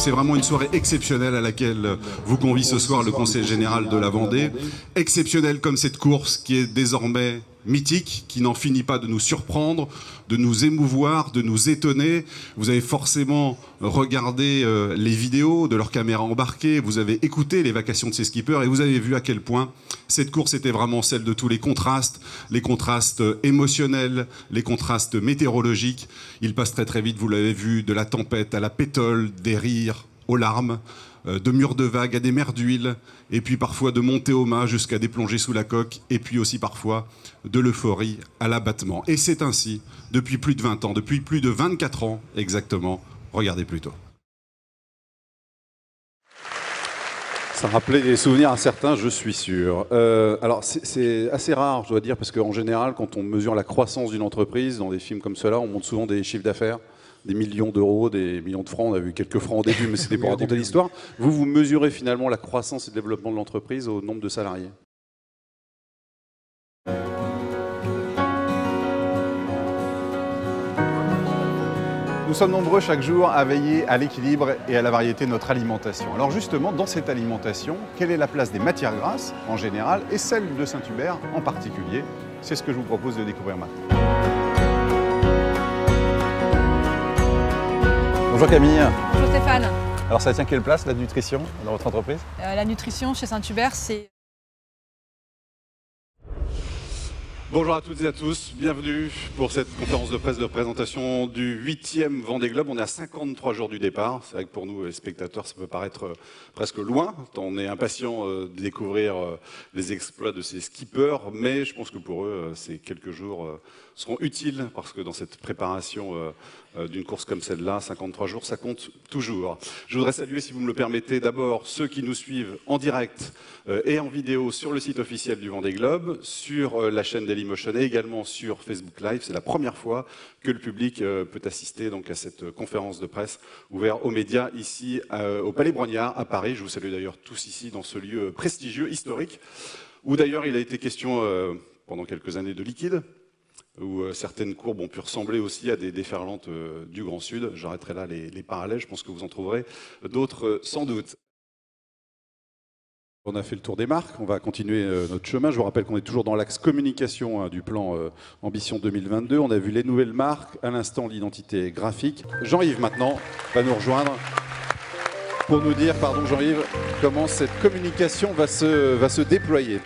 C'est vraiment une soirée exceptionnelle à laquelle vous convie ce soir le Conseil général de la Vendée. Exceptionnelle comme cette course qui est désormais mythique, qui n'en finit pas de nous surprendre, de nous émouvoir, de nous étonner. Vous avez forcément regardé les vidéos de leurs caméras embarquées, vous avez écouté les vacations de ces skippers et vous avez vu à quel point cette course était vraiment celle de tous les contrastes émotionnels, les contrastes météorologiques. Il passe très très vite, vous l'avez vu, de la tempête à la pétole, des rires aux larmes, de murs de vagues à des mers d'huile, et puis parfois de montées au mât jusqu'à des plongées sous la coque, et puis aussi parfois de l'euphorie à l'abattement. Et c'est ainsi depuis plus de 20 ans, depuis plus de 24 ans exactement. Regardez plutôt. Ça rappelait des souvenirs à certains, je suis sûr. Alors c'est assez rare, je dois dire, parce qu'en général, quand on mesure la croissance d'une entreprise, dans des films comme cela, on montre souvent des chiffres d'affaires, des millions d'euros, des millions de francs. On a vu quelques francs au début, mais c'était pour raconter l'histoire. Vous mesurez finalement la croissance et le développement de l'entreprise au nombre de salariés? Nous sommes nombreux chaque jour à veiller à l'équilibre et à la variété de notre alimentation. Alors justement, dans cette alimentation, quelle est la place des matières grasses en général et celle de Saint-Hubert en particulier? C'est ce que je vous propose de découvrir maintenant. Bonjour Camille. Bonjour Stéphane. Alors ça tient quelle place la nutrition dans votre entreprise? La nutrition chez Saint-Hubert, c'est... Bonjour à toutes et à tous, bienvenue pour cette conférence de presse de présentation du 8e Vendée Globe. On est à 53 jours du départ. C'est vrai que pour nous, les spectateurs, ça peut paraître presque loin. On est impatients de découvrir les exploits de ces skippers, mais je pense que pour eux, ces quelques jours seront utiles parce que dans cette préparation d'une course comme celle-là, 53 jours, ça compte toujours. Je voudrais saluer, si vous me le permettez, d'abord ceux qui nous suivent en direct et en vidéo sur le site officiel du Vendée Globe, sur la chaîne Dailymotion et également sur Facebook Live. C'est la première fois que le public peut assister donc à cette conférence de presse ouverte aux médias ici au Palais Brongniart à Paris. Je vous salue d'ailleurs tous ici dans ce lieu prestigieux, historique, où d'ailleurs il a été question pendant quelques années de liquide, où certaines courbes ont pu ressembler aussi à des déferlantes du Grand Sud. J'arrêterai là les parallèles, je pense que vous en trouverez d'autres sans doute. On a fait le tour des marques, on va continuer notre chemin. Je vous rappelle qu'on est toujours dans l'axe communication du plan Ambition 2022. On a vu les nouvelles marques, à l'instant l'identité graphique. Jean-Yves maintenant va nous rejoindre pour nous dire, pardon Jean-Yves, comment cette communication va se déployer.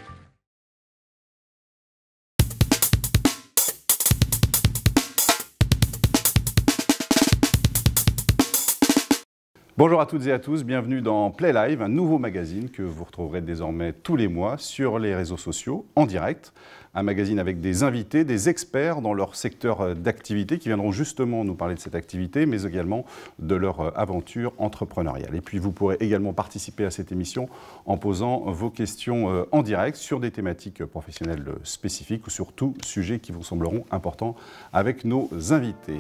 Bonjour à toutes et à tous, bienvenue dans Play Live, un nouveau magazine que vous retrouverez désormais tous les mois sur les réseaux sociaux, en direct. Un magazine avec des invités, des experts dans leur secteur d'activité qui viendront justement nous parler de cette activité, mais également de leur aventure entrepreneuriale. Et puis vous pourrez également participer à cette émission en posant vos questions en direct sur des thématiques professionnelles spécifiques ou sur tout sujet qui vous sembleront importants avec nos invités.